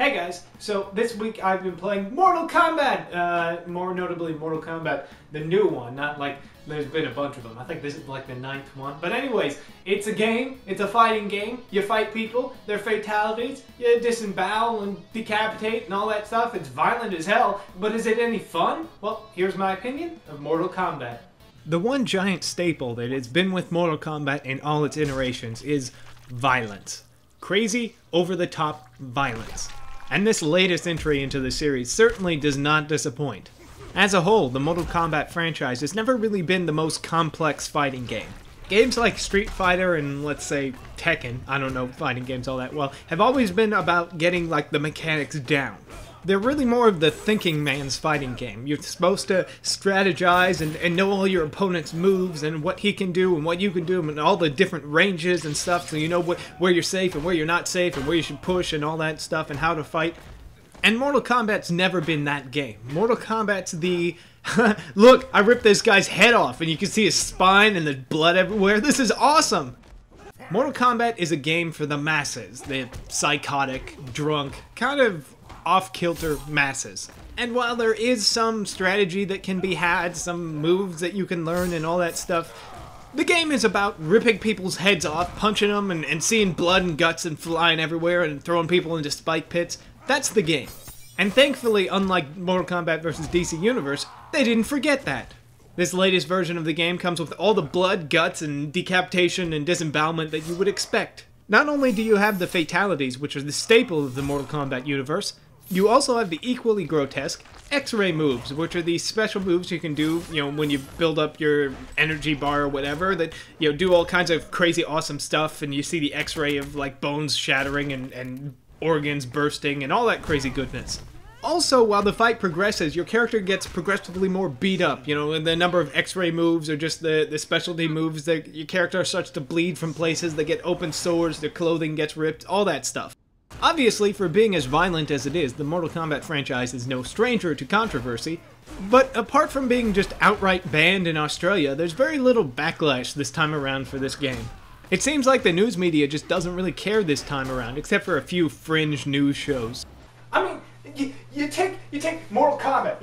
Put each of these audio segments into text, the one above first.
Hey guys, so this week I've been playing Mortal Kombat, more notably Mortal Kombat, the new one, not like there's been a bunch of them. I think this is like the 9th one. But anyways, it's a game, it's a fighting game. You fight people, they're fatalities, you disembowel and decapitate and all that stuff. It's violent as hell, but is it any fun? Well, here's my opinion of Mortal Kombat. The one giant staple that has been with Mortal Kombat in all its iterations is violence. Crazy, over-the-top violence. And this latest entry into the series certainly does not disappoint. As a whole, the Mortal Kombat franchise has never really been the most complex fighting game. Games like Street Fighter and, let's say, Tekken, I don't know fighting games all that well, have always been about getting, like, the mechanics down. They're really more of the thinking man's fighting game. You're supposed to strategize and know all your opponent's moves and what he can do and what you can do and all the different ranges and stuff, so you know where you're safe and where you're not safe and where you should push and all that stuff and how to fight. And Mortal Kombat's never been that game. Mortal Kombat's the... Look, I ripped this guy's head off and you can see his spine and the blood everywhere. This is awesome! Mortal Kombat is a game for the masses. The psychotic, drunk, kind of off-kilter masses. And while there is some strategy that can be had, some moves that you can learn and all that stuff, the game is about ripping people's heads off, punching them, and seeing blood and guts and flying everywhere and throwing people into spike pits. That's the game. And thankfully, unlike Mortal Kombat vs. DC Universe, they didn't forget that. This latest version of the game comes with all the blood, guts, and decapitation and disembowelment that you would expect. Not only do you have the fatalities, which are the staple of the Mortal Kombat universe, you also have the equally grotesque X-ray moves, which are these special moves you can do, when you build up your energy bar or whatever, that, do all kinds of crazy awesome stuff, and you see the X-ray of, like, bones shattering and organs bursting and all that crazy goodness. Also, while the fight progresses, your character gets progressively more beat up, and the number of X-ray moves or just the specialty moves that your character starts to bleed from places, they get open sores, their clothing gets ripped, all that stuff. Obviously, for being as violent as it is, the Mortal Kombat franchise is no stranger to controversy, but apart from being just outright banned in Australia, there's very little backlash this time around for this game. It seems like the news media just doesn't really care this time around, except for a few fringe news shows. I mean, you take Mortal Kombat,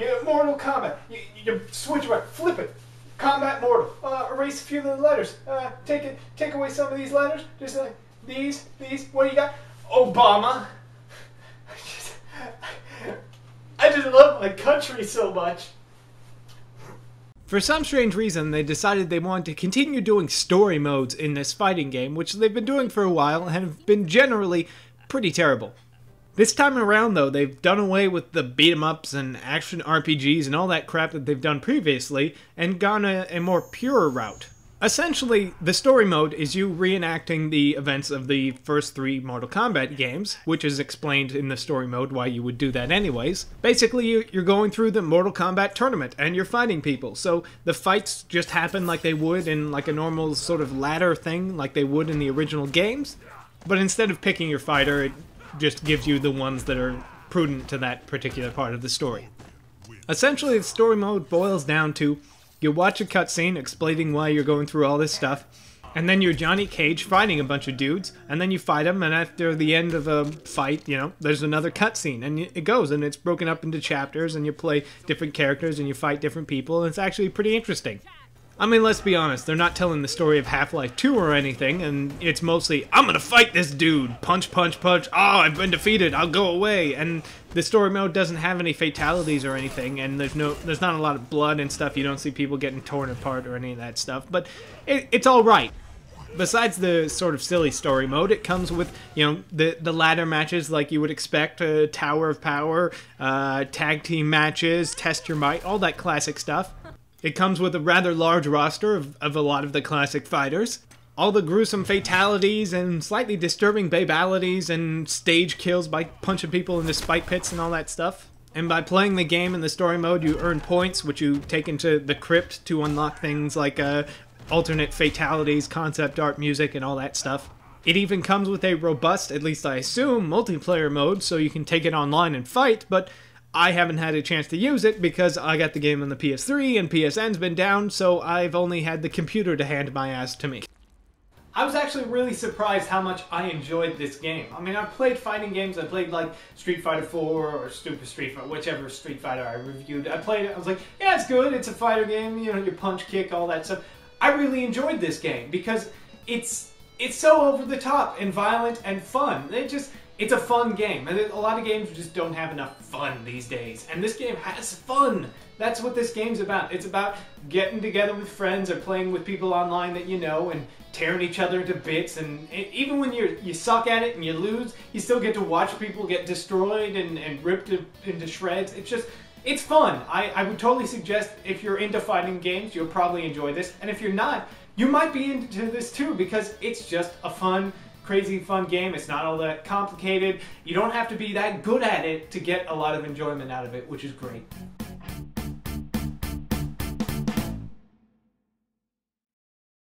you switch it, flip it, Combat Mortal, erase a few of the letters, take away some of these letters, just like these, what do you got? Obama. I just love my country so much. For some strange reason, they decided they wanted to continue doing story modes in this fighting game, which they've been doing for a while and have been generally pretty terrible. This time around, though, they've done away with the beat-em-ups and action RPGs and all that crap that they've done previously and gone a more pure route. Essentially, the story mode is you reenacting the events of the first 3 Mortal Kombat games, which is explained in the story mode why you would do that anyways. Basically, you're going through the Mortal Kombat tournament, and you're fighting people, so the fights just happen like they would in like a normal sort of ladder thing, like they would in the original games, but instead of picking your fighter, it just gives you the ones that are prudent to that particular part of the story. Essentially, the story mode boils down to you watch a cutscene explaining why you're going through all this stuff, and then you're Johnny Cage fighting a bunch of dudes, and then you fight them, and after the end of a fight, there's another cutscene, and it goes, and it's broken up into chapters, and you play different characters, and you fight different people, and it's actually pretty interesting. I mean, let's be honest, they're not telling the story of Half-Life 2 or anything, and it's mostly, I'm gonna fight this dude! Punch, punch, punch, oh, I've been defeated, I'll go away! And the story mode doesn't have any fatalities or anything, and there's not a lot of blood and stuff, you don't see people getting torn apart or any of that stuff, but it's alright. Besides the sort of silly story mode, it comes with, the ladder matches like you would expect, Tower of Power, tag team matches, Test Your Might, all that classic stuff. It comes with a rather large roster of a lot of the classic fighters. All the gruesome fatalities and slightly disturbing babalities and stage kills by punching people into spike pits and all that stuff. And by playing the game in the story mode, you earn points, which you take into the crypt to unlock things like alternate fatalities, concept art, music, and all that stuff. It even comes with a robust, at least I assume, multiplayer mode, so you can take it online and fight, but I haven't had a chance to use it because I got the game on the PS3 and PSN's been down, so I've only had the computer to hand my ass to me. I was actually really surprised how much I enjoyed this game. I mean, I've played fighting games. I played like Street Fighter 4 or Super Street Fighter, whichever Street Fighter I reviewed. I played it. I was like, yeah, it's good. It's a fighter game. You know, you punch, kick, all that stuff. I really enjoyed this game because it's so over the top and violent and fun. It's a fun game. And a lot of games just don't have enough fun these days. And this game has fun. That's what this game's about. It's about getting together with friends or playing with people online that you know and tearing each other to bits. And even when you suck at it and you lose, you still get to watch people get destroyed and ripped into shreds. It's fun. I would totally suggest if you're into fighting games, you'll probably enjoy this. And if you're not, you might be into this too because it's just a fun, crazy fun game. It's not all that complicated. You don't have to be that good at it to get a lot of enjoyment out of it, which is great.